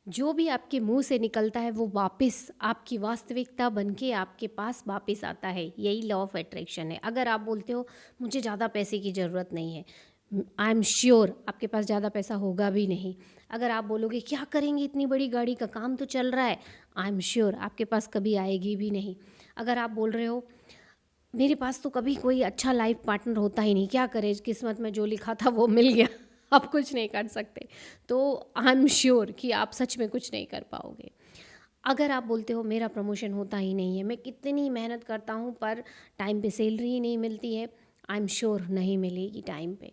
जो भी आपके मुंह से निकलता है वो वापस आपकी वास्तविकता बनके आपके पास वापस आता है। यही लॉ ऑफ अट्रैक्शन है। अगर आप बोलते हो मुझे ज़्यादा पैसे की ज़रूरत नहीं है, आई एम श्योर आपके पास ज़्यादा पैसा होगा भी नहीं। अगर आप बोलोगे क्या करेंगे इतनी बड़ी गाड़ी का काम तो चल रहा है, आई एम श्योर आपके पास कभी आएगी भी नहीं। अगर आप बोल रहे हो मेरे पास तो कभी कोई अच्छा लाइफ पार्टनर होता ही नहीं, क्या करें किस्मत में जो लिखा था वो मिल गया आप कुछ नहीं कर सकते, तो आई एम श्योर कि आप सच में कुछ नहीं कर पाओगे। अगर आप बोलते हो मेरा प्रमोशन होता ही नहीं है, मैं कितनी मेहनत करता हूँ पर टाइम पे सैलरी ही नहीं मिलती है, आई एम श्योर नहीं मिलेगी टाइम पे।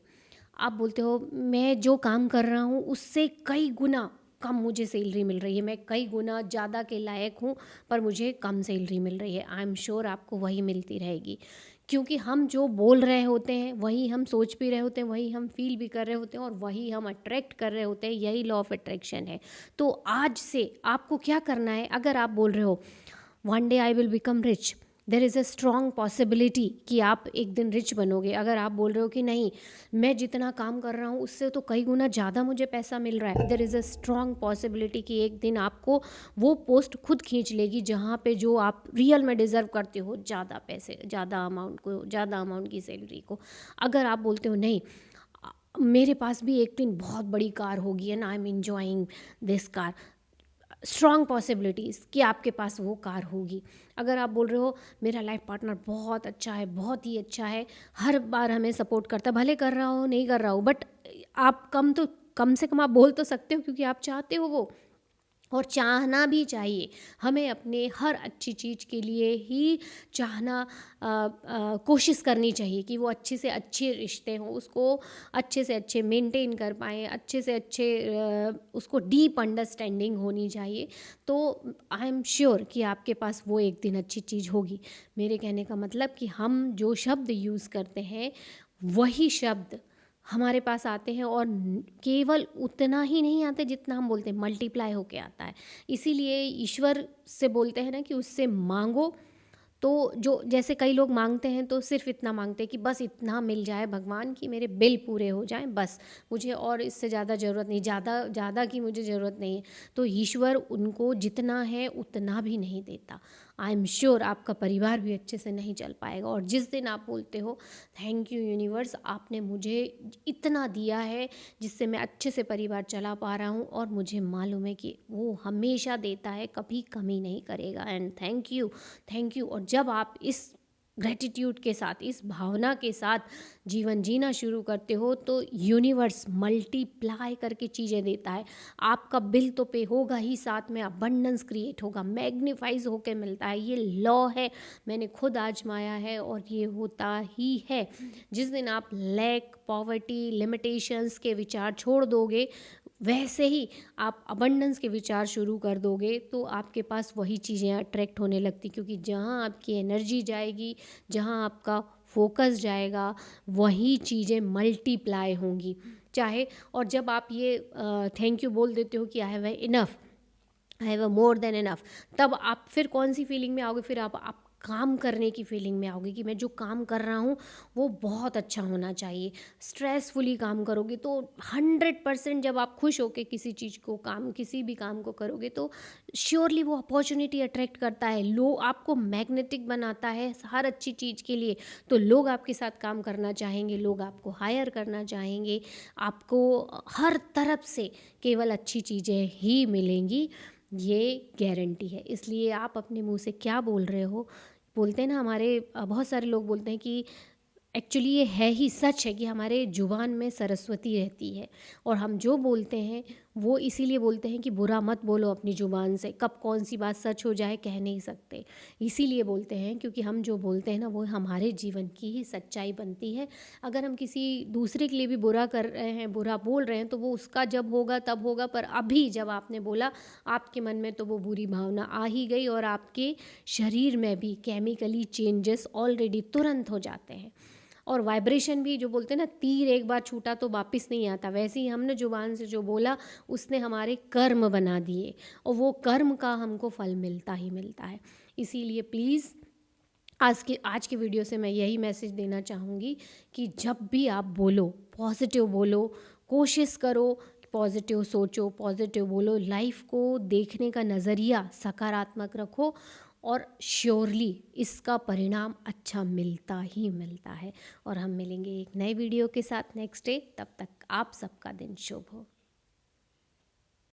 आप बोलते हो मैं जो काम कर रहा हूँ उससे कई गुना कम मुझे सैलरी मिल रही है, मैं कई गुना ज़्यादा के लायक हूँ पर मुझे कम सैलरी मिल रही है, आई एम श्योर आपको वही मिलती रहेगी। क्योंकि हम जो बोल रहे होते हैं वही हम सोच भी रहे होते हैं, वही हम फील भी कर रहे होते हैं और वही हम अट्रैक्ट कर रहे होते हैं। यही लॉ ऑफ अट्रैक्शन है। तो आज से आपको क्या करना है, अगर आप बोल रहे हो one day I will become rich, there is a strong possibility कि आप एक दिन रिच बनोगे। अगर आप बोल रहे हो कि नहीं मैं जितना काम कर रहा हूँ उससे तो कई गुना ज़्यादा मुझे पैसा मिल रहा है, there is a strong possibility कि एक दिन आपको वो पोस्ट खुद खींच लेगी जहाँ पे जो आप रियल में डिज़र्व करते हो, ज़्यादा पैसे, ज़्यादा अमाउंट को, ज़्यादा अमाउंट की सैलरी को। अगर आप बोलते हो नहीं मेरे पास भी एक दिन बहुत बड़ी कार होगी and I am enjoying this car, strong possibilities कि आपके पास वो कार होगी। अगर आप बोल रहे हो मेरा लाइफ पार्टनर बहुत अच्छा है, बहुत ही अच्छा है, हर बार हमें सपोर्ट करता है, भले कर रहा हो नहीं कर रहा हो बट आप कम से कम आप बोल तो सकते हो क्योंकि आप चाहते हो वो, और चाहना भी चाहिए। हमें अपने हर अच्छी चीज़ के लिए ही चाहना, कोशिश करनी चाहिए कि वो अच्छे से अच्छे रिश्ते हों, उसको अच्छे से अच्छे मेंटेन कर पाएँ, अच्छे से अच्छे उसको डीप अंडरस्टैंडिंग होनी चाहिए। तो आई एम श्योर कि आपके पास वो एक दिन अच्छी चीज़ होगी। मेरे कहने का मतलब कि हम जो शब्द यूज़ करते हैं वही शब्द हमारे पास आते हैं, और केवल उतना ही नहीं आते जितना हम बोलते हैं, मल्टीप्लाई होके आता है। इसीलिए ईश्वर से बोलते हैं ना कि उससे मांगो, तो जो जैसे कई लोग मांगते हैं तो सिर्फ इतना मांगते हैं कि बस इतना मिल जाए भगवान कि मेरे बिल पूरे हो जाएं, बस मुझे और इससे ज़्यादा ज़रूरत नहीं, ज़्यादा ज़्यादा की मुझे ज़रूरत नहीं है। तो ईश्वर उनको जितना है उतना भी नहीं देता। आई एम श्योर आपका परिवार भी अच्छे से नहीं चल पाएगा। और जिस दिन आप बोलते हो थैंक यू यूनिवर्स, आपने मुझे इतना दिया है जिससे मैं अच्छे से परिवार चला पा रहा हूँ, और मुझे मालूम है कि वो हमेशा देता है, कभी कमी नहीं करेगा, and thank you, thank you. और जब आप इस ग्रेटिट्यूड के साथ, इस भावना के साथ जीवन जीना शुरू करते हो तो यूनिवर्स मल्टीप्लाई करके चीज़ें देता है। आपका बिल तो पे होगा ही, साथ में अबंडेंस क्रिएट होगा, मैग्नीफाइज होकर मिलता है। ये लॉ है, मैंने खुद आजमाया है और ये होता ही है। जिस दिन आप लैक, पॉवर्टी, लिमिटेशंस के विचार छोड़ दोगे, वैसे ही आप अबंडेंस के विचार शुरू कर दोगे तो आपके पास वही चीज़ें अट्रैक्ट होने लगती, क्योंकि जहाँ आपकी एनर्जी जाएगी, जहाँ आपका फोकस जाएगा, वही चीज़ें मल्टीप्लाई होंगी। चाहे, और जब आप ये थैंक यू बोल देते हो कि I have enough, I have a more than enough, तब आप फिर कौन सी फीलिंग में आओगे, फिर आप काम करने की फीलिंग में आओगे कि मैं जो काम कर रहा हूँ वो बहुत अच्छा होना चाहिए। स्ट्रेसफुली काम करोगे तो 100%, जब आप खुश होकर किसी चीज़ को, काम, किसी भी काम को करोगे तो श्योरली वो अपॉर्चुनिटी अट्रैक्ट करता है, लोग आपको मैग्नेटिक बनाता है हर अच्छी चीज़ के लिए। तो लोग आपके साथ काम करना चाहेंगे, लोग आपको हायर करना चाहेंगे, आपको हर तरफ से केवल अच्छी चीज़ें ही मिलेंगी, ये गारंटी है। इसलिए आप अपने मुंह से क्या बोल रहे हो, बोलते हैं ना हमारे बहुत सारे लोग बोलते हैं कि एक्चुअली ये है ही सच है कि हमारे जुबान में सरस्वती रहती है, और हम जो बोलते हैं वो इसीलिए बोलते हैं कि बुरा मत बोलो अपनी ज़ुबान से, कब कौन सी बात सच हो जाए कह नहीं सकते। इसीलिए बोलते हैं क्योंकि हम जो बोलते हैं ना वो हमारे जीवन की ही सच्चाई बनती है। अगर हम किसी दूसरे के लिए भी बुरा कर रहे हैं, बुरा बोल रहे हैं, तो वो उसका जब होगा तब होगा, पर अभी जब आपने बोला आपके मन में तो वो बुरी भावना आ ही गई, और आपके शरीर में भी केमिकली चेंजेस ऑलरेडी तुरंत हो जाते हैं। और वाइब्रेशन भी, जो बोलते हैं ना तीर एक बार छूटा तो वापस नहीं आता, वैसे ही हमने जुबान से जो बोला उसने हमारे कर्म बना दिए, और वो कर्म का हमको फल मिलता ही मिलता है। इसीलिए प्लीज़ आज के वीडियो से मैं यही मैसेज देना चाहूँगी कि जब भी आप बोलो पॉजिटिव बोलो, कोशिश करो पॉजिटिव सोचो, पॉजिटिव बोलो, लाइफ को देखने का नज़रिया सकारात्मक रखो और श्योरली इसका परिणाम अच्छा मिलता ही मिलता है। और हम मिलेंगे एक नए वीडियो के साथ नेक्स्ट डे। तब तक आप सबका दिन शुभ हो।